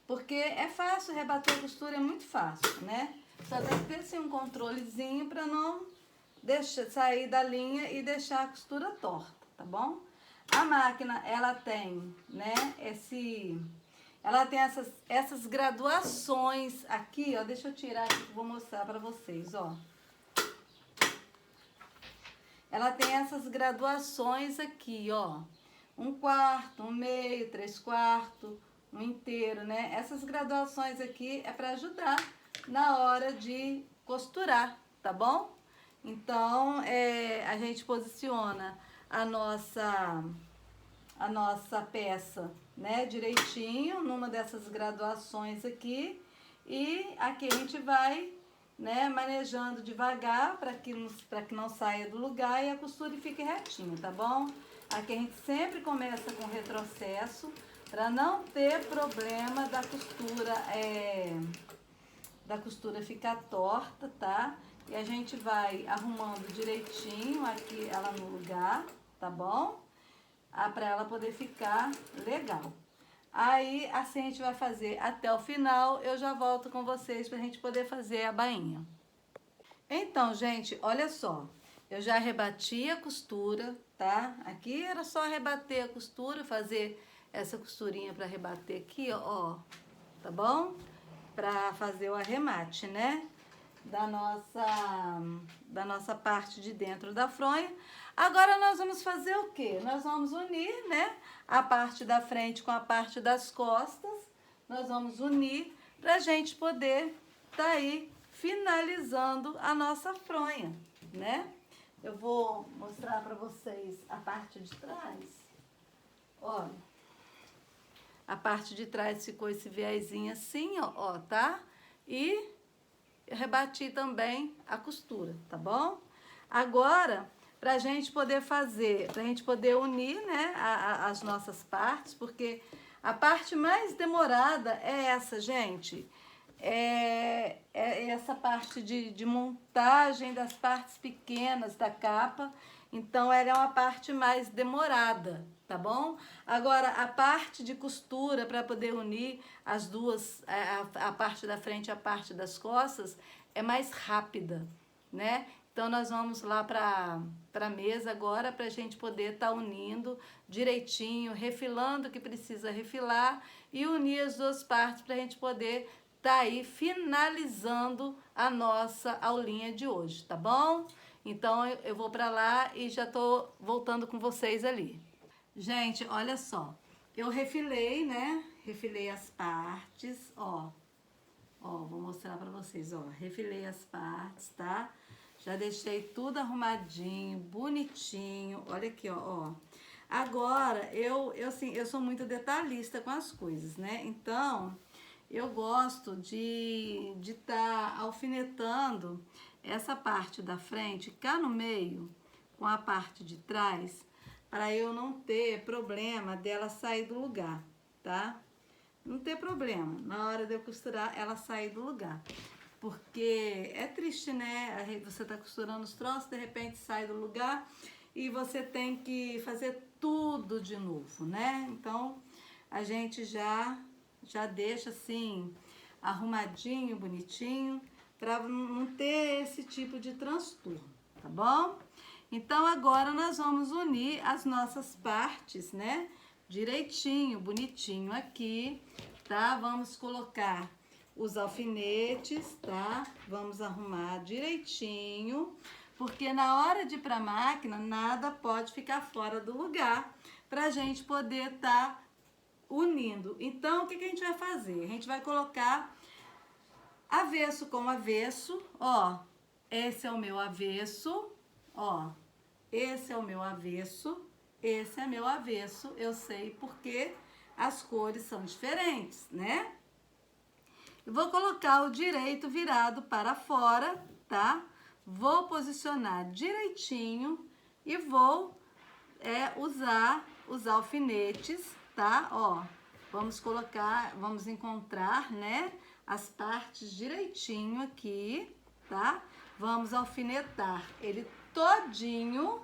Porque é fácil, rebater a costura é muito fácil, né? Só tem que ter assim, um controlezinho para não sair da linha e deixar a costura torta, tá bom? A máquina, ela tem, né, ela tem essas graduações aqui, ó, deixa eu tirar aqui que eu vou mostrar para vocês, ó. Ela tem essas graduações aqui, ó, 1/4, 1/2, 3/4, 1 inteiro, né? Essas graduações aqui é para ajudar na hora de costurar, tá bom? Então, a gente posiciona a nossa peça, né, direitinho numa dessas graduações aqui e aqui a gente vai, né, manejando devagar para que não saia do lugar e a costura fique retinha, tá bom? Aqui a gente sempre começa com retrocesso para não ter problema da costura ficar torta, tá? E a gente vai arrumando direitinho aqui ela no lugar, tá bom? Para ela poder ficar legal. Aí, assim a gente vai fazer até o final, eu já volto com vocês pra gente poder fazer a bainha. Então, gente, olha só, eu já rebati a costura, tá? Aqui era só rebater a costura, fazer essa costurinha para rebater aqui, ó, tá bom? Para fazer o arremate, né? Da nossa parte de dentro da fronha. Agora nós vamos fazer o quê? Nós vamos unir, né? A parte da frente com a parte das costas. Nós vamos unir pra gente poder tá aí finalizando a nossa fronha, né? Eu vou mostrar para vocês a parte de trás. Olha, a parte de trás ficou esse viésinho assim, ó, tá? E eu rebati também a costura, tá bom? Agora, pra gente poder fazer, pra gente poder unir, né, as nossas partes, porque a parte mais demorada é essa, gente. É essa parte de montagem das partes pequenas da capa. Então, ela é uma parte mais demorada, tá bom? Agora, a parte de costura para poder unir as duas, a parte da frente e a parte das costas, é mais rápida, né? Então, nós vamos lá para a mesa agora para a gente poder estar unindo direitinho, refilando o que precisa refilar e unir as duas partes para a gente poder estar aí finalizando a nossa aulinha de hoje, tá bom? Então, eu vou para lá e já tô voltando com vocês ali. Gente, olha só. Eu refilei, né? Refilei as partes, ó. Ó, vou mostrar para vocês, ó. Refilei as partes, tá? Já deixei tudo arrumadinho, bonitinho. Olha aqui, ó. Agora, eu sou muito detalhista com as coisas, né? Então, eu gosto de tá alfinetando essa parte da frente cá no meio com a parte de trás, para eu não ter problema dela sair do lugar, tá? Não ter problema na hora de eu costurar ela sair do lugar. Porque é triste, né? Você tá costurando os troços, de repente sai do lugar e você tem que fazer tudo de novo, né? Então, a gente já deixa assim, arrumadinho, bonitinho, para não ter esse tipo de transtorno, tá bom? Então, agora nós vamos unir as nossas partes, né? Direitinho, bonitinho aqui, tá? Vamos colocar os alfinetes, tá? Vamos arrumar direitinho, porque na hora de ir pra máquina, nada pode ficar fora do lugar pra gente poder tá unindo. Então, o que a gente vai fazer? A gente vai colocar avesso com avesso, ó. Esse é o meu avesso, ó. Esse é o meu avesso, esse é meu avesso. Eu sei porque as cores são diferentes, né? Eu vou colocar o direito virado para fora, tá? Vou posicionar direitinho e vou usar os alfinetes, tá? Ó, vamos encontrar, né, as partes direitinho aqui, tá? Vamos alfinetar ele todinho,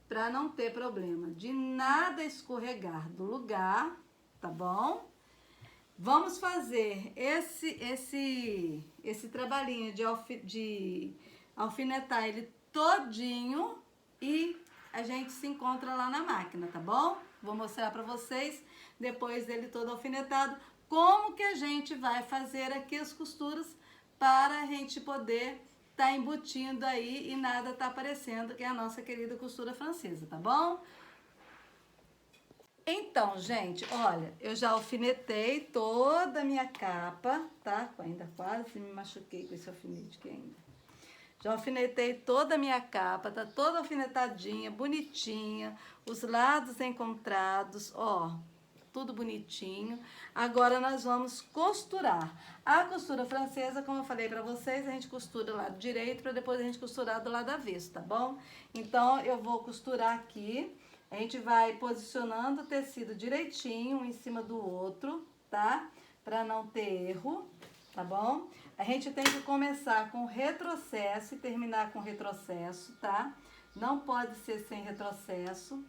para não ter problema de nada escorregar do lugar, tá bom? Vamos fazer esse trabalhinho de alfinetar ele todinho e a gente se encontra lá na máquina, tá bom? Vou mostrar pra vocês, depois dele todo alfinetado, como que a gente vai fazer aqui as costuras para a gente poder tá embutindo aí e nada tá aparecendo, que é a nossa querida costura francesa, tá bom? Então, gente, olha, eu já alfinetei toda a minha capa, tá? Ainda quase me machuquei com esse alfinete aqui ainda. Já alfinetei toda a minha capa, tá toda alfinetadinha, bonitinha, os lados encontrados, ó, tudo bonitinho. Agora nós vamos costurar. A costura francesa, como eu falei pra vocês, a gente costura do lado direito pra depois a gente costurar do lado avesso, tá bom? Então, eu vou costurar aqui. A gente vai posicionando o tecido direitinho, um em cima do outro, tá? Pra não ter erro, tá bom? A gente tem que começar com retrocesso e terminar com retrocesso, tá? Não pode ser sem retrocesso,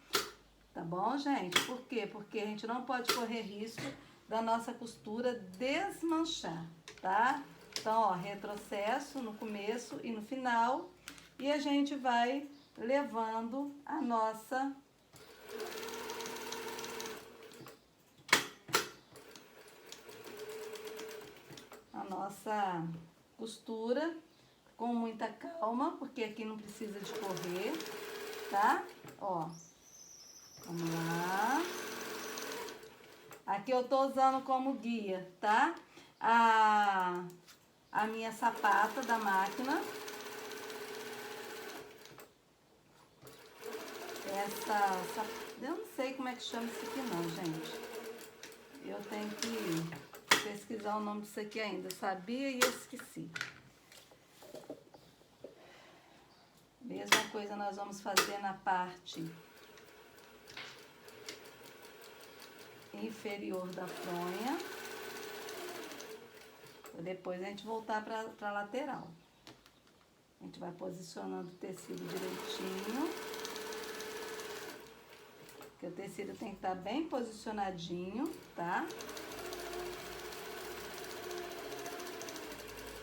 tá bom, gente? Por quê? Porque a gente não pode correr risco da nossa costura desmanchar, tá? Então, ó, retrocesso no começo e no final. E a gente vai levando a nossa A nossa costura com muita calma, porque aqui não precisa de correr, tá? Ó, vamos lá. Aqui eu tô usando como guia, tá? A minha sapata da máquina. Eu não sei como é que chama isso aqui não, gente. Eu tenho que pesquisar o nome disso aqui ainda. Sabia e esqueci. Mesma coisa nós vamos fazer na parte inferior da fronha. Depois a gente voltar para a lateral. A gente vai posicionando o tecido direitinho. Porque o tecido tem que estar bem posicionadinho, tá?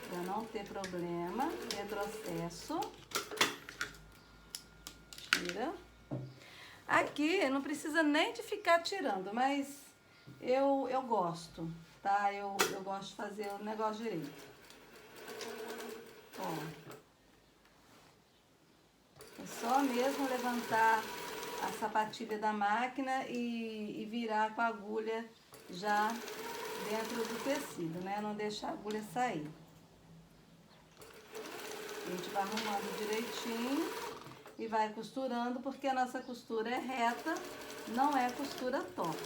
Para não ter problema, retrocesso. Tira. Aqui não precisa nem de ficar tirando, mas eu gosto, tá? Eu gosto de fazer o negócio direito. Ó. É só mesmo levantar a sapatilha da máquina e virar com a agulha já dentro do tecido, né? Não deixar a agulha sair. A gente vai arrumando direitinho e vai costurando, porque a nossa costura é reta, não é costura torta.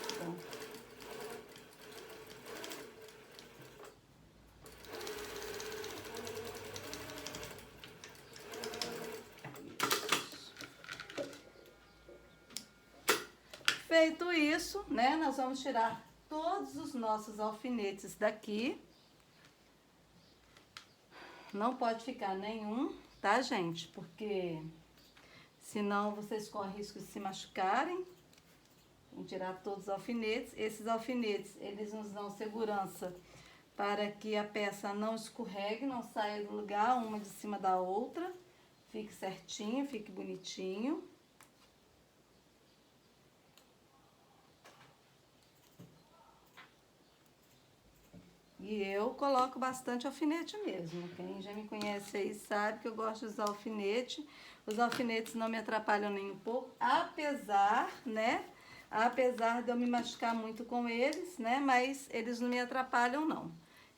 Feito isso, né, nós vamos tirar todos os nossos alfinetes daqui. Não pode ficar nenhum, tá, gente? Porque senão vocês correm risco de se machucarem. Vamos tirar todos os alfinetes. Esses alfinetes, eles nos dão segurança para que a peça não escorregue, não saia do lugar, uma de cima da outra. Fique certinho, fique bonitinho. E eu coloco bastante alfinete mesmo. Quem já me conhece aí sabe que eu gosto de usar alfinete. Os alfinetes não me atrapalham nem um pouco, apesar, né? Apesar de eu me machucar muito com eles, né? Mas eles não me atrapalham, não.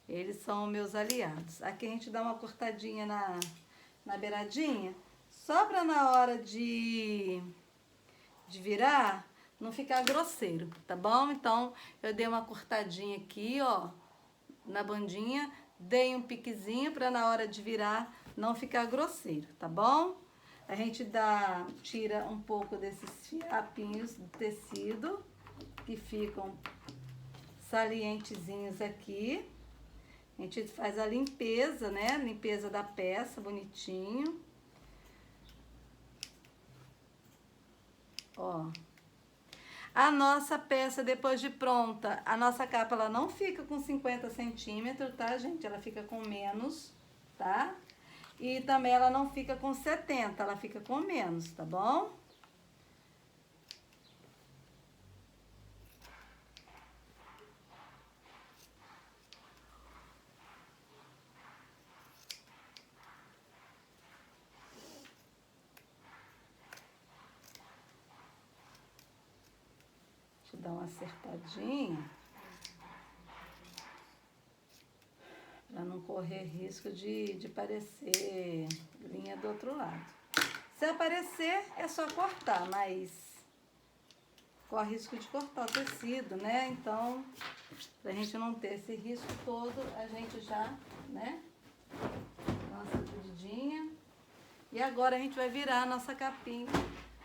Eles são meus aliados. Aqui a gente dá uma cortadinha na beiradinha, só para na hora de virar, não ficar grosseiro, tá bom? Então, eu dei uma cortadinha aqui, ó, na bandinha, dei um piquezinho para na hora de virar não ficar grosseiro, tá bom? A gente tira um pouco desses fiapinhos do tecido que ficam salientezinhos aqui. A gente faz a limpeza, né? Limpeza da peça, bonitinho. Ó. A nossa peça, depois de pronta, a nossa capa, ela não fica com 50 centímetros, tá, gente? Ela fica com menos, tá? E também ela não fica com 70, ela fica com menos, tá bom? Deixa eu dar uma acertadinha. Para não correr risco de parecer linha do outro lado. Se aparecer, é só cortar, mas corre risco de cortar o tecido, né? Então, pra gente não ter esse risco todo, a gente já, né, dá uma sacudidinha. E agora a gente vai virar a nossa capinha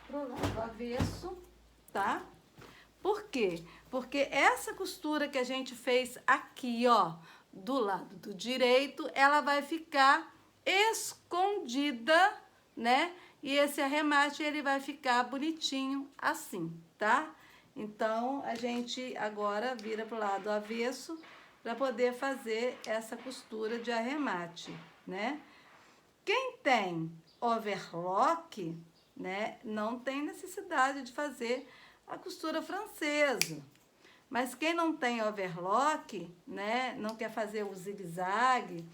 pro lado avesso, tá? Por quê? Porque essa costura que a gente fez aqui, ó, do lado do direito, ela vai ficar escondida, né? E esse arremate, ele vai ficar bonitinho assim, tá? Então, a gente agora vira pro lado avesso para poder fazer essa costura de arremate, né? Quem tem overlock, né, não tem necessidade de fazer a costura francesa. Mas quem não tem overlock, né, não quer fazer o zigue-zague,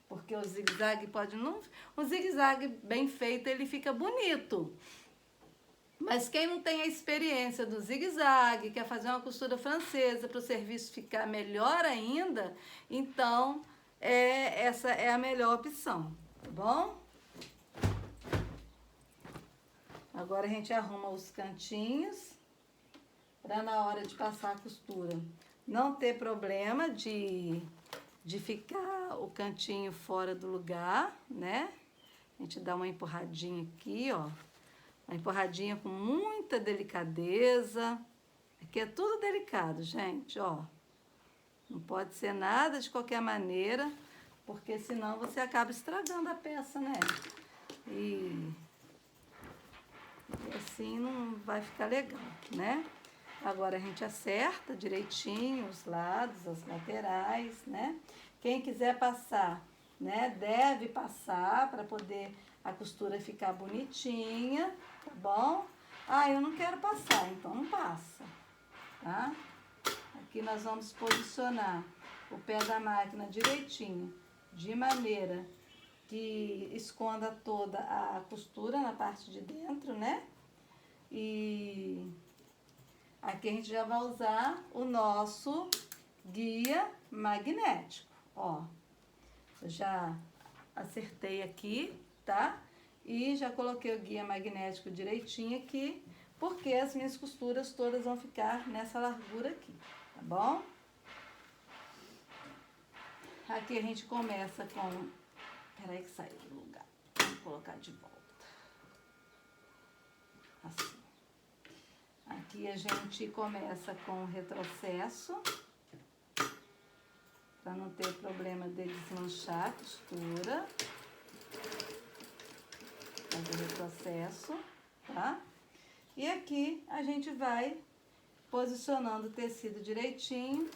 porque o zigue-zague pode não... O zigue-zague bem feito, ele fica bonito. Mas quem não tem a experiência do zigue-zague, quer fazer uma costura francesa para o serviço ficar melhor ainda, então essa é a melhor opção, tá bom? Agora a gente arruma os cantinhos para na hora de passar a costura não ter problema de ficar o cantinho fora do lugar, né? A gente dá uma empurradinha aqui, ó. Uma empurradinha com muita delicadeza. Aqui é tudo delicado, gente, ó. Não pode ser nada de qualquer maneira, porque senão você acaba estragando a peça, né? E assim não vai ficar legal, né? Agora a gente acerta direitinho os lados, as laterais, né? Quem quiser passar, né, deve passar para poder a costura ficar bonitinha, tá bom? Ah, eu não quero passar, então não passa, tá? Aqui nós vamos posicionar o pé da máquina direitinho, de maneira que esconda toda a costura na parte de dentro, né? E aqui a gente já vai usar o nosso guia magnético, ó. Eu já acertei aqui, tá? E já coloquei o guia magnético direitinho aqui, porque as minhas costuras todas vão ficar nessa largura aqui, tá bom? Aqui a gente começa com... Peraí que saiu do lugar. Vamos colocar de volta. Assim. Aqui a gente começa com o retrocesso, para não ter problema de desmanchar a costura. Fazer o retrocesso, tá? E aqui a gente vai posicionando o tecido direitinho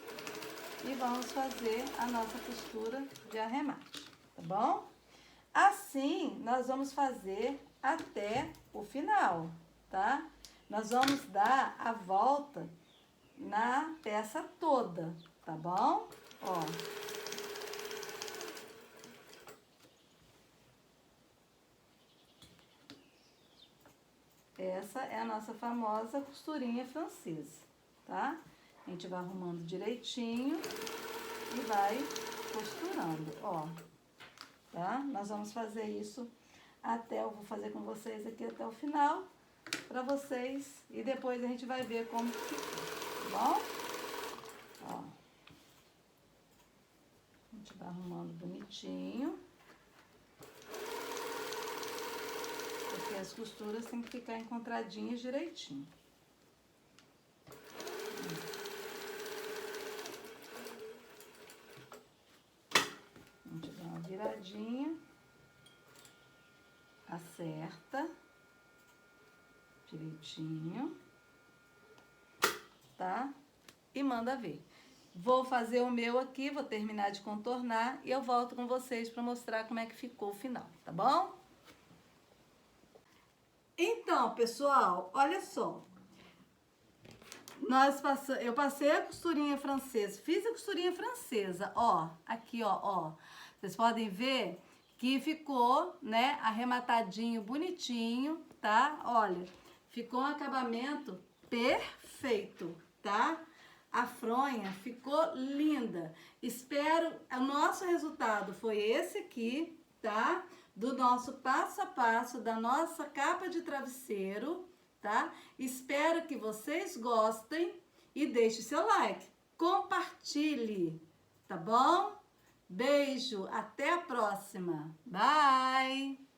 e vamos fazer a nossa costura de arremate, tá bom? Assim, nós vamos fazer até o final, tá? Nós vamos dar a volta na peça toda, tá bom? Ó. Essa é a nossa famosa costurinha francesa, tá? A gente vai arrumando direitinho e vai costurando, ó. Tá? Nós vamos fazer isso eu vou fazer com vocês aqui até o final, pra vocês, e depois a gente vai ver como ficou, tá bom? Ó. A gente vai arrumando bonitinho. Porque as costuras têm que ficar encontradinhas direitinho. A gente dá uma viradinha, acerta direitinho, tá? E manda ver. Vou fazer o meu aqui, vou terminar de contornar e eu volto com vocês para mostrar como é que ficou o final, tá bom? Então, pessoal, olha só. Eu passei a costurinha francesa, fiz a costurinha francesa, ó, aqui, ó. Vocês podem ver que ficou, né, arrematadinho, bonitinho, tá? Olha, ficou um acabamento perfeito, tá? A fronha ficou linda. O nosso resultado foi esse aqui, tá? Do nosso passo a passo, da nossa capa de travesseiro, tá? Espero que vocês gostem e deixe seu like. Compartilhe, tá bom? Beijo, até a próxima. Bye!